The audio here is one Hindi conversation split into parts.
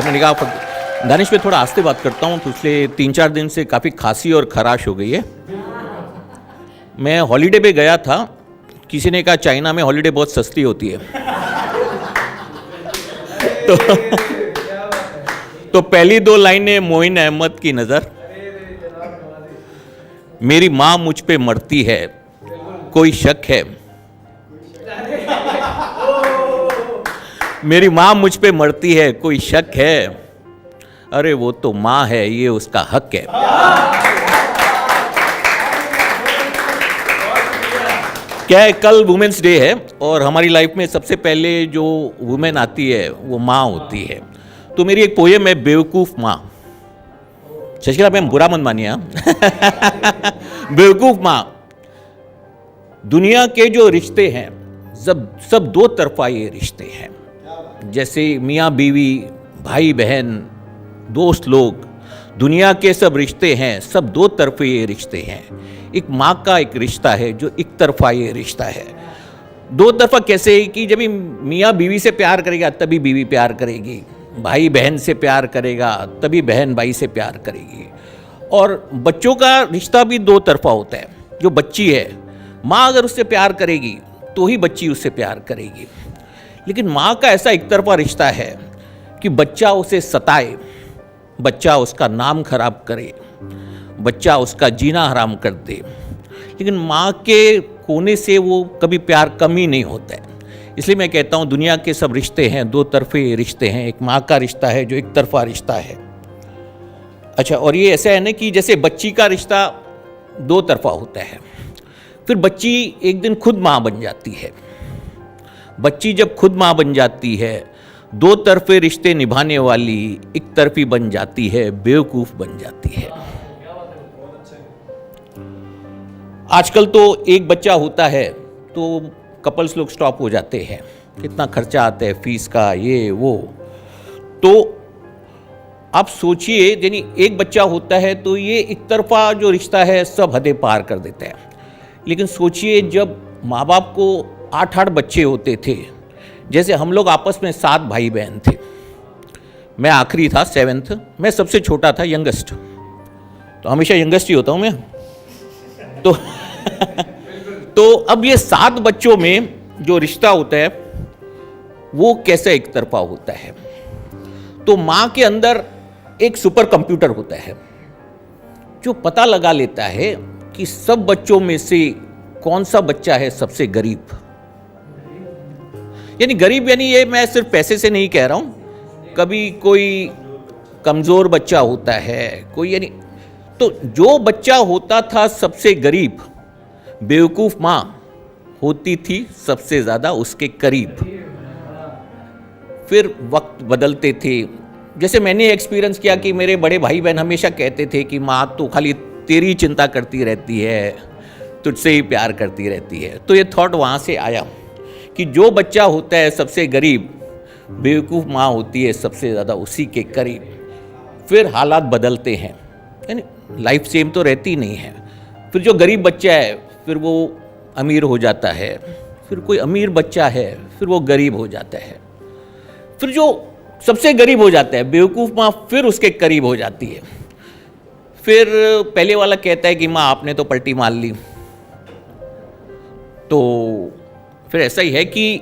मैंने कहा दानिश में थोड़ा आस्ते बात करता हूँ, पिछले 3-4 दिन से काफ़ी खांसी और खराश हो गई है। मैं हॉलीडे पे गया था, किसी ने कहा चाइना में हॉलीडे बहुत सस्ती होती है। तो पहली 2 लाइनें मोइन अहमद की नज़र, मेरी माँ मुझ पे मरती है, कोई शक है। मेरी माँ मुझ पे मरती है, कोई शक है, अरे वो तो माँ है, ये उसका हक है। क्या है, कल वुमेन्स डे है और हमारी लाइफ में सबसे पहले जो वुमेन आती है वो माँ होती है। तो मेरी एक पोएम है, बेवकूफ़ माँ। शशिकला मैम बुरा मत मानिए। बेवकूफ़ माँ, दुनिया के जो रिश्ते हैं सब 2 तरफा ये रिश्ते हैं। जैसे मियाँ बीवी, भाई बहन, दोस्त लोग, दुनिया के सब रिश्ते हैं, सब 2 तरफे ये रिश्ते हैं। एक माँ का एक रिश्ता है जो एक तरफा ये रिश्ता है। 2 तरफा कैसे कि जब मियाँ बीवी से प्यार करेगा तभी बीवी प्यार करेगी, भाई बहन से प्यार करेगा तभी बहन भाई से प्यार करेगी। और बच्चों का रिश्ता भी 2 तरफा होता है। जो बच्ची है, माँ अगर उससे प्यार करेगी तो ही बच्ची उससे प्यार करेगी। लेकिन माँ का ऐसा एक तरफा रिश्ता है कि बच्चा उसे सताए, बच्चा उसका नाम खराब करे, बच्चा उसका जीना हराम कर दे, लेकिन माँ के कोने से वो कभी प्यार कम ही नहीं होता है। इसलिए मैं कहता हूँ दुनिया के सब रिश्ते हैं 2 तरफे रिश्ते हैं। एक माँ का रिश्ता है जो एक तरफा रिश्ता है। अच्छा, और ये ऐसा है ना कि जैसे बच्ची का रिश्ता 2 तरफा होता है, फिर बच्ची एक दिन खुद माँ बन जाती है। बच्ची जब खुद माँ बन जाती है, 2 तरफे रिश्ते निभाने वाली एक तरफी बन जाती है, बेवकूफ़ बन जाती है। आजकल तो एक बच्चा होता है तो कपल्स लोग स्टॉप हो जाते हैं, कितना खर्चा आता है फीस का, ये वो। तो आप सोचिए, यानी एक बच्चा होता है तो ये एक तरफा जो रिश्ता है सब हदें पार कर देता है। लेकिन सोचिए जब माँ बाप को 8-8 बच्चे होते थे, जैसे हम लोग आपस में 7 भाई बहन थे, मैं आखिरी था 7th, मैं सबसे छोटा था, यंगेस्ट। तो हमेशा यंगेस्ट ही होता हूँ मैं। तो अब ये 7 बच्चों में जो रिश्ता होता है वो कैसा एक तरफा होता है। तो माँ के अंदर एक सुपर कंप्यूटर होता है जो पता लगा लेता है कि सब बच्चों में से कौन सा बच्चा है सबसे गरीब। यानी गरीब, यानी ये मैं सिर्फ पैसे से नहीं कह रहा हूं, कभी कोई कमजोर बच्चा होता है कोई, यानी तो जो बच्चा होता था सबसे गरीब, बेवकूफ़ माँ होती थी सबसे ज़्यादा उसके करीब। फिर वक्त बदलते थे। जैसे मैंने एक्सपीरियंस किया कि मेरे बड़े भाई बहन हमेशा कहते थे कि माँ तो खाली तेरी चिंता करती रहती है, तुझसे ही प्यार करती रहती है। तो ये थॉट वहाँ से आया कि जो बच्चा होता है सबसे गरीब, बेवकूफ़ माँ होती है सबसे ज़्यादा उसी के करीब। फिर हालात बदलते हैं, यानी लाइफ सेम तो रहती नहीं है। फिर जो गरीब बच्चा है फिर वो अमीर हो जाता है, फिर कोई अमीर बच्चा है फिर वो गरीब हो जाता है, फिर जो सबसे गरीब हो जाता है बेवकूफ़ माँ फिर उसके करीब हो जाती है। फिर पहले वाला कहता है कि माँ आपने तो पलटी मार ली। तो फिर ऐसा ही है कि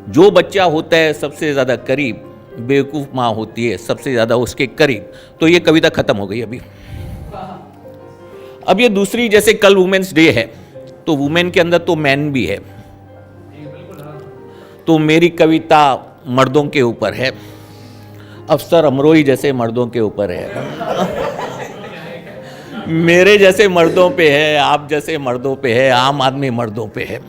जो बच्चा होता है सबसे ज़्यादा करीब, बेवकूफ़ माँ होती है सबसे ज़्यादा उसके करीब। तो ये कविता ख़त्म हो गई अभी। अब ये दूसरी, जैसे कल वुमेन्स डे है तो वुमेन के अंदर तो मैन भी है। तो मेरी कविता मर्दों के ऊपर है, अफसर अमरोही जैसे मर्दों के ऊपर है। मेरे जैसे मर्दों पे है, आप जैसे मर्दों पे है, आम आदमी मर्दों पे है।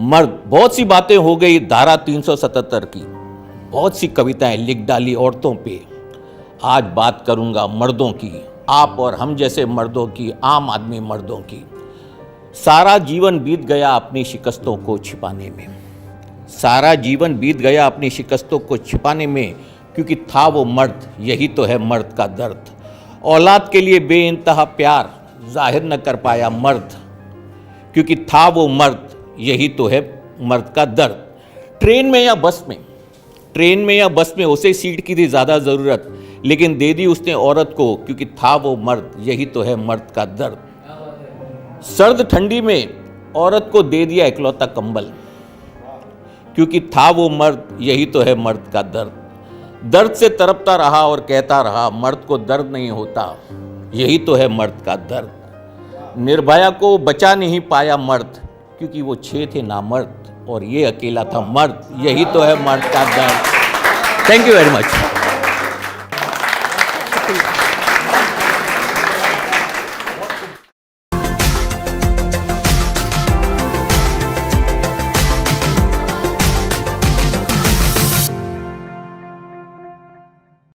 मर्द, बहुत सी बातें हो गई धारा 377 की, बहुत सी कविताएं लिख डाली औरतों पे। आज बात करूंगा मर्दों की, आप और हम जैसे मर्दों की, आम आदमी मर्दों की। सारा जीवन बीत गया अपनी शिकस्तों को छिपाने में, सारा जीवन बीत गया अपनी शिकस्तों को छिपाने में, क्योंकि था वो मर्द, यही तो है मर्द का दर्द। औलाद के लिए बेइंतहा प्यार जाहिर न कर पाया मर्द, क्योंकि था वो मर्द, यही तो है मर्द का दर्द। ट्रेन में या बस में उसे सीट की थी ज़्यादा ज़रूरत, लेकिन दे दी उसने औरत को, क्योंकि था वो मर्द, यही तो है मर्द का दर्द। सर्द ठंडी में औरत को दे दिया इकलौता कंबल, क्योंकि था वो मर्द, यही तो है मर्द का दर्द। दर्द से तड़पता रहा और कहता रहा, मर्द को दर्द नहीं होता, यही तो है मर्द का दर्द। निर्भया को बचा नहीं पाया मर्द, क्योंकि वो 6 थे नामर्द और ये अकेला था मर्द, यही तो है मर्द का दर्द। Thank you very much.